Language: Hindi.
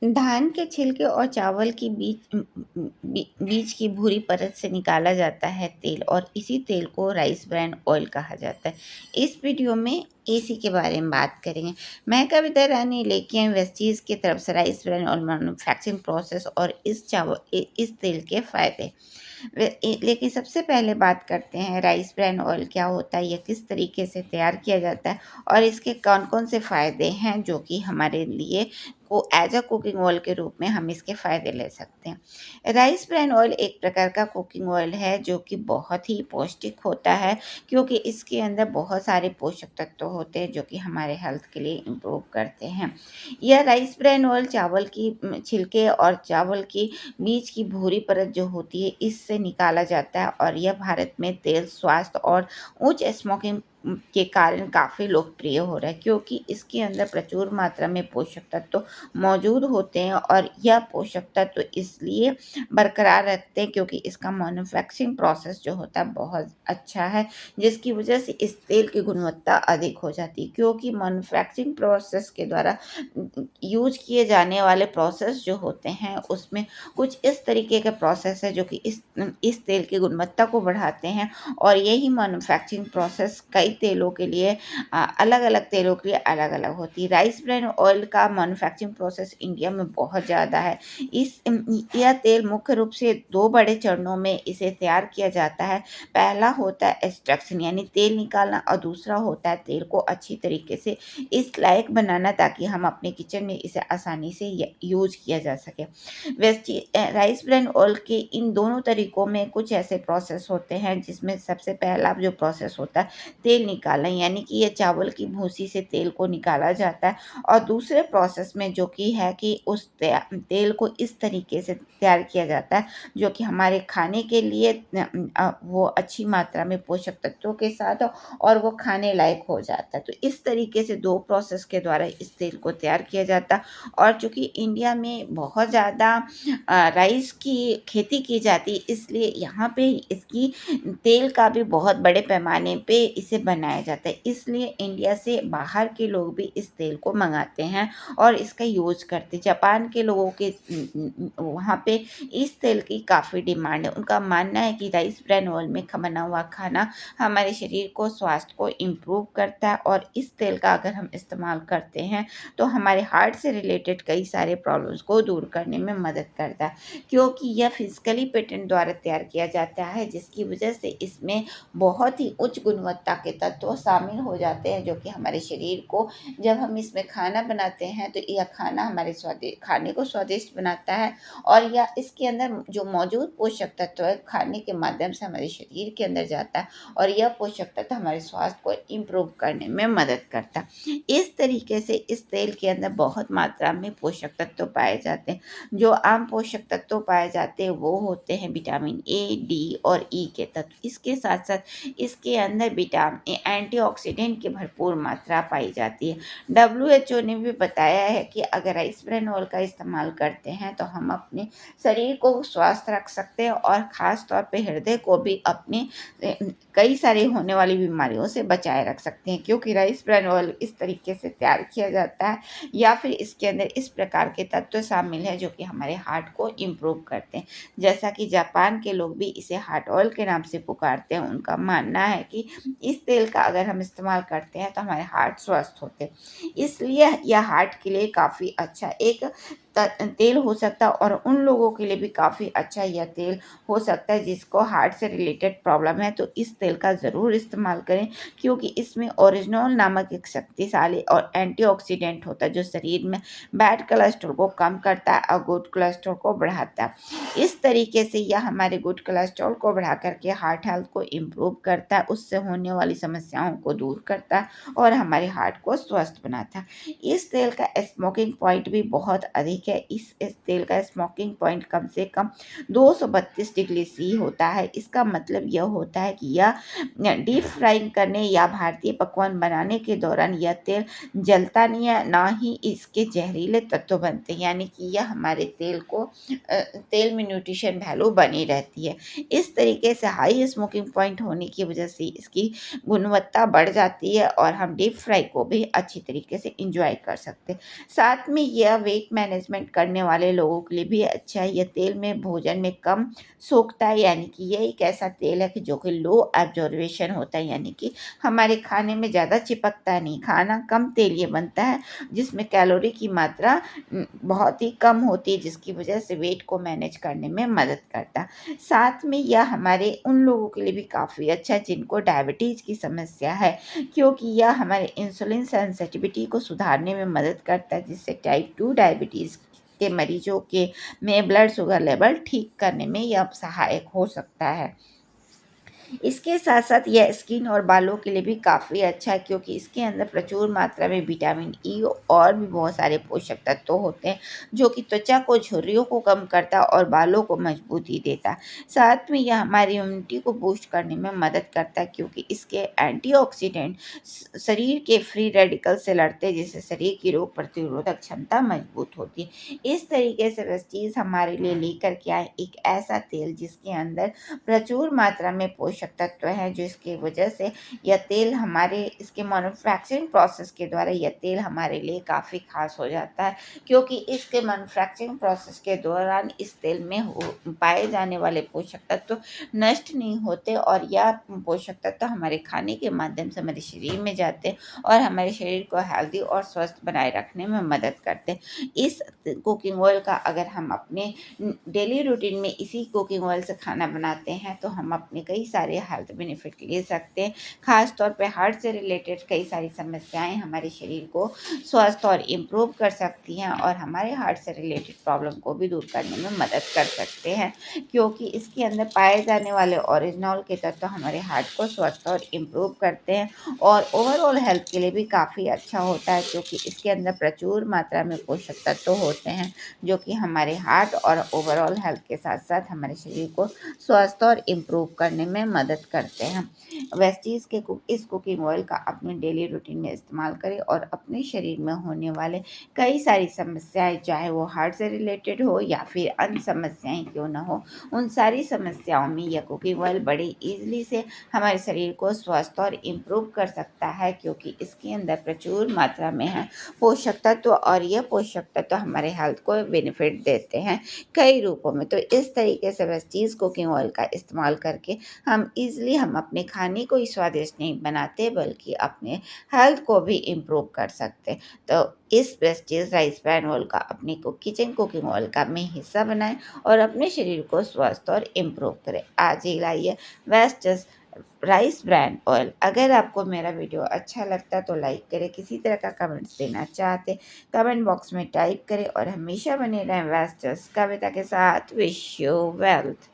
धान के छिलके और चावल की बीज की भूरी परत से निकाला जाता है तेल, और इसी तेल को राइस ब्रान ऑयल कहा जाता है। इस वीडियो में इसी के बारे में बात करेंगे। मैं कविता रानी लेके आई वेस्टीज की तरफ से rice bran oil manufacturing process और इस तेल के फायदे। लेकिन सबसे पहले बात करते हैं राइस ब्रान ऑयल क्या होता है, यह किस तरीके से तैयार किया जाता है और इसके कौन कौन से फ़ायदे हैं जो कि हमारे लिए को एज अ कुकिंग ऑयल के रूप में हम इसके फ़ायदे ले सकते हैं। राइस ब्रान ऑयल एक प्रकार का कुकिंग ऑयल है जो कि बहुत ही पौष्टिक होता है, क्योंकि इसके अंदर बहुत सारे पोषक तत्व होते हैं जो कि हमारे हेल्थ के लिए इम्प्रूव करते हैं। यह राइस ब्रान ऑयल चावल की छिलके और चावल की बीज की भूरी परत जो होती है इससे निकाला जाता है, और यह भारत में तेल स्वास्थ्य और उच्च स्मोकिंग के कारण काफ़ी लोकप्रिय हो रहा है, क्योंकि इसके अंदर प्रचुर मात्रा में पोषक तत्व मौजूद होते हैं, और यह पोषक तत्व इसलिए बरकरार रखते हैं क्योंकि इसका मैन्युफैक्चरिंग प्रोसेस जो होता है बहुत अच्छा है, जिसकी वजह से इस तेल की गुणवत्ता अधिक हो जाती है। क्योंकि मैन्युफैक्चरिंग प्रोसेस के द्वारा यूज किए जाने वाले प्रोसेस जो होते हैं उसमें कुछ इस तरीके के प्रोसेस है जो कि इस तेल की गुणवत्ता को बढ़ाते हैं, और यही मैन्युफैक्चरिंग प्रोसेस कई तेलों के लिए अलग-अलग तेलों के लिए अलग-अलग होती है। राइस ब्रान ऑयल का मैन्युफैक्चरिंग प्रोसेस इंडिया में बहुत ज़्यादा है। यह तेल मुख्य रूप से 2 बड़े चरणों में इसे तैयार किया जाता है। पहला होता है एक्सट्रैक्शन यानी तेल निकालना, और दूसरा होता है तेल को अच्छी तरीके से इस लायक बनाना ताकि हम अपने किचन में इसे आसानी से यूज किया जा सके। राइस ब्रान ऑयल के इन दोनों तरीकों में कुछ ऐसे प्रोसेस होते हैं जिसमें सबसे पहला जो प्रोसेस होता है तेल निकालना, यानी कि ये चावल की भूसी से तेल को निकाला जाता है, और दूसरे प्रोसेस में जो कि है कि उस तेल को इस तरीके से तैयार किया जाता है जो कि हमारे खाने के लिए वो अच्छी मात्रा में पोषक तत्वों के साथ और वो खाने लायक हो जाता है। तो इस तरीके से 2 प्रोसेस के द्वारा इस तेल को तैयार किया जाता है, और चूँकि इंडिया में बहुत ज़्यादा राइस की खेती की जाती है, इसलिए यहाँ पे इसकी तेल का भी बहुत बड़े पैमाने पे इसे बनाया जाता है। इसलिए इंडिया से बाहर के लोग भी इस तेल को मँगाते हैं और इसका यूज़ करते हैं। जापान के लोगों के वहाँ पे इस तेल की काफ़ी डिमांड है। उनका मानना है कि राइस ब्रान ऑयल में बना हुआ खाना हमारे शरीर को स्वास्थ्य को इम्प्रूव करता है, और इस तेल का अगर हम इस्तेमाल करते हैं तो हमारे हार्ट से रिलेटेड कई सारे प्रॉब्लम्स को दूर करने में मदद करता है, क्योंकि यह फिजिकली पेटेंट द्वारा तैयार किया जाता है, जिसकी वजह से इसमें बहुत ही उच्च गुणवत्ता के तत्व शामिल हो जाते हैं जो कि हमारे शरीर को, जब हम इसमें खाना बनाते हैं तो यह खाना हमारे खाने को स्वादिष्ट बनाता है, और यह इसके अंदर जो मौजूद पोषक तत्व है खाने के माध्यम से हमारे शरीर के अंदर जाता है, और यह पोषक तत्व हमारे स्वास्थ्य को इम्प्रूव करने में मदद करता है। इस तरीके से इस तेल के अंदर बहुत मात्रा में पोषक तत्व पाए जाते हैं। जो आम पोषक तत्व पाए जाते हैं वो होते हैं विटामिन ए, डी और ई के तत्व। इसके साथ-साथ इसके अंदर एंटीऑक्सीडेंट की भरपूर मात्रा पाई जाती है। डब्ल्यूएचओ ने भी बताया है कि अगर राइस ब्रान ऑयल का इस्तेमाल करते हैं तो हम अपने शरीर को स्वस्थ रख सकते हैं, और ख़ास तौर पे हृदय को भी अपने कई सारी होने वाली बीमारियों से बचाए रख सकते हैं, क्योंकि राइस ब्रान ऑयल इस तरीके से तैयार किया जाता है या फिर इसके अंदर इस प्रकार के तत्व शामिल हैं जो कि हमारे हार्ट को इम्प्रूव करते हैं। जैसा कि जापान के लोग भी इसे हार्ट ऑयल के नाम से पुकारते हैं। उनका मानना है कि इस तेल का अगर हम इस्तेमाल करते हैं तो हमारे हार्ट स्वस्थ होते हैं। इसलिए यह हार्ट के लिए काफ़ी अच्छा एक तेल हो सकता है, और उन लोगों के लिए भी काफ़ी अच्छा यह तेल हो सकता है जिसको हार्ट से रिलेटेड प्रॉब्लम है, तो इस तेल का ज़रूर इस्तेमाल करें, क्योंकि इसमें ओरिजिनॉल नामक एक शक्तिशाली और एंटीऑक्सीडेंट होता है जो शरीर में बैड कोलेस्ट्रॉल को कम करता है और गुड कोलेस्ट्रॉल को बढ़ाता है। इस तरीके से यह हमारे गुड कोलेस्ट्रॉल को बढ़ा करके हार्ट हेल्थ को इम्प्रूव करता है, उससे होने वाली समस्याओं को दूर करता है और हमारे हार्ट को स्वस्थ बनाता है। इस तेल का स्मोकिंग पॉइंट भी बहुत अधिक है। इस तेल का स्मोकिंग पॉइंट कम से कम 232 डिग्री सी होता है। इसका मतलब यह होता है कि यह डीप फ्राइंग करने या भारतीय पकवान बनाने के दौरान यह तेल जलता नहीं है, ना ही इसके जहरीले तत्व बनते हैं, यानी कि यह हमारे तेल में न्यूट्रिशन वैल्यू बनी रहती है। इस तरीके से हाई स्मोकिंग पॉइंट होने की वजह से इसकी गुणवत्ता बढ़ जाती है और हम डीप फ्राई को भी अच्छी तरीके से इंजॉय कर सकते हैं। साथ में यह वेट मैनेजमेंट मैनेजमेंट करने वाले लोगों के लिए भी अच्छा है। यह तेल में भोजन में कम सोखता है, यानी कि ये एक ऐसा तेल है कि जो कि लो एब्जॉर्बेशन होता है, यानी कि हमारे खाने में ज़्यादा चिपकता नहीं। खाना कम तेलीय बनता है जिसमें कैलोरी की मात्रा बहुत ही कम होती है, जिसकी वजह से वेट को मैनेज करने में मदद करता है। साथ में यह हमारे उन लोगों के लिए भी काफ़ी अच्छा है जिनको डायबिटीज़ की समस्या है, क्योंकि यह हमारे इंसुलिन सेंसिटिविटी को सुधारने में मदद करता है, जिससे टाइप 2 डायबिटीज़ के मरीजों के में ब्लड शुगर लेवल ठीक करने में यह सहायक हो सकता है। इसके साथ-साथ यह स्किन और बालों के लिए भी काफ़ी अच्छा है, क्योंकि इसके अंदर प्रचुर मात्रा में विटामिन ई और भी बहुत सारे पोषक तत्व होते हैं, जो कि त्वचा को झुर्रियों को कम करता है और बालों को मजबूती देता है। साथ में यह हमारी इम्यूनिटी को बूस्ट करने में मदद करता है, क्योंकि इसके एंटीऑक्सीडेंट शरीर के फ्री रेडिकल से लड़ते हैं, जिससे शरीर की रोग प्रतिरोधक क्षमता मजबूत होती है। इस तरीके से वेस्टीज हमारे लिए लेकर के आए एक ऐसा तेल जिसके अंदर प्रचुर मात्रा में पोषक तत्व हैं, जिसकी वजह से यह तेल हमारे इसके मैन्युफैक्चरिंग प्रोसेस के द्वारा यह तेल हमारे लिए काफ़ी खास हो जाता है, क्योंकि इसके मैन्युफैक्चरिंग प्रोसेस के दौरान इस तेल में पाए जाने वाले पोषक तत्व नष्ट नहीं होते, और यह पोषक तत्व हमारे खाने के माध्यम से हमारे शरीर में जाते हैं और हमारे शरीर को हेल्दी और स्वस्थ बनाए रखने में मदद करते हैं। इस कुकिंग ऑयल का अगर हम अपने डेली रूटीन में इसी कुकिंग ऑयल से खाना बनाते हैं तो हम अपने कई सारे हेल्थ बेनिफिट ले सकते हैं। ख़ास तौर पे हार्ट से रिलेटेड कई सारी समस्याएं हमारे शरीर को स्वस्थ और इम्प्रूव कर सकती हैं, और हमारे हार्ट से रिलेटेड प्रॉब्लम को भी दूर करने में मदद कर सकते हैं, क्योंकि इसके अंदर पाए जाने वाले ओरिजिनॉल के तत्व हमारे हार्ट को स्वस्थ और इम्प्रूव करते हैं और ओवरऑल हेल्थ के लिए भी काफ़ी अच्छा होता है, क्योंकि इसके अंदर प्रचुर मात्रा में पोषक तत्व होते हैं जो कि हमारे हार्ट और ओवरऑल हेल्थ के साथ साथ हमारे शरीर को स्वस्थ और इम्प्रूव करने में मदद करते हैं। वेस्टीज़ के इस कुकिंग ऑयल का अपने डेली रूटीन में इस्तेमाल करें और अपने शरीर में होने वाले कई सारी समस्याएं, चाहे वो हार्ट से रिलेटेड हो या फिर अन्य समस्याएं क्यों ना हो, उन सारी समस्याओं में यह कुकिंग ऑयल बड़े ईजिली से हमारे शरीर को स्वस्थ और इम्प्रूव कर सकता है, क्योंकि इसके अंदर प्रचुर मात्रा में है पोषक तत्व, और यह पोषक तत्व हमारे हेल्थ को बेनिफिट देते हैं कई रूपों में। तो इस तरीके से वेस्टीज़ कुकिंग ऑयल का इस्तेमाल करके हम अपने खाने को ही स्वादिष्ट नहीं बनाते, बल्कि अपने हेल्थ को भी इम्प्रूव कर सकते। तो इस वेस्टीज़ राइस ब्रान ऑयल का अपने को किचन कुकिंग ऑयल का में हिस्सा बनाएं और अपने शरीर को स्वस्थ और इम्प्रूव करें। आज ही लाइए वेस्टीज़ राइस ब्रान ऑयल। अगर आपको मेरा वीडियो अच्छा लगता तो लाइक करें, किसी तरह का कमेंट्स देना चाहते कमेंट बॉक्स में टाइप करें, और हमेशा बने रहें वेस्टीज़ कविता के साथ। Wish you wealth.